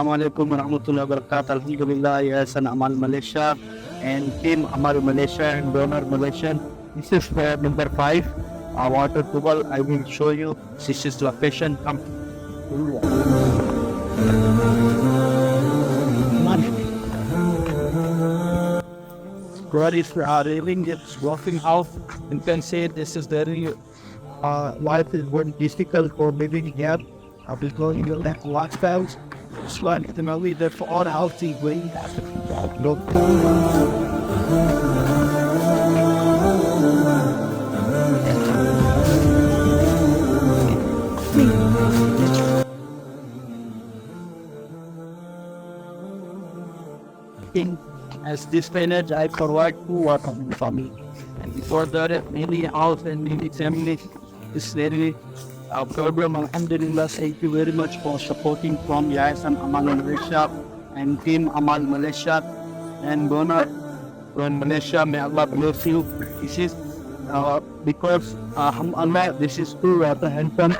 Assalamu alaikum wa rahmatullahi wa barakatuh. Alhamdulillah, yes, and Amal Malaysia and Team Amal Malaysia and Donor Malaysia. This is number 5. Water tubal. I will show you. This is location. Come. What is railing? It's walking house. You can say this is very life is very difficult for living here. Because you have lifestyles. It's like the movie, they're all healthy way. No. As this manage, I provide 2 water for me. And before that, mainly house and maybe family is very problem. Alhamdulillah, thank you very much for supporting from Yayasan Amal Malaysia and Team Amal Malaysia and Donor from Malaysia. May Allah bless you. This is because Allah, this is 2 water handsome.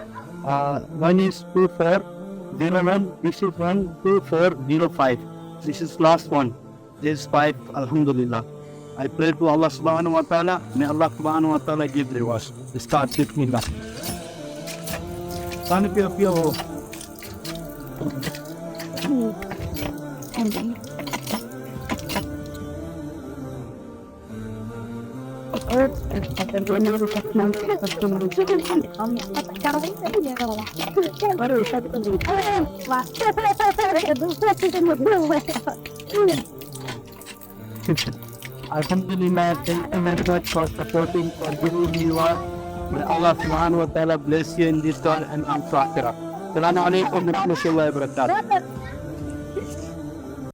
One is 2401. This is 12405. This is last one. This is 5. Alhamdulillah. I pray to Allah subhanahu wa ta'ala. May Allah subhanahu wa ta'ala give rewards. Start with me now. Sana pio. Alhamdulillah, thank you very much for supporting, for giving me one. May Allah subhanahu wa ta'ala bless you in this time and in Akhirah. Assalamu alaikum wa rahmatullahi wa barakatuh.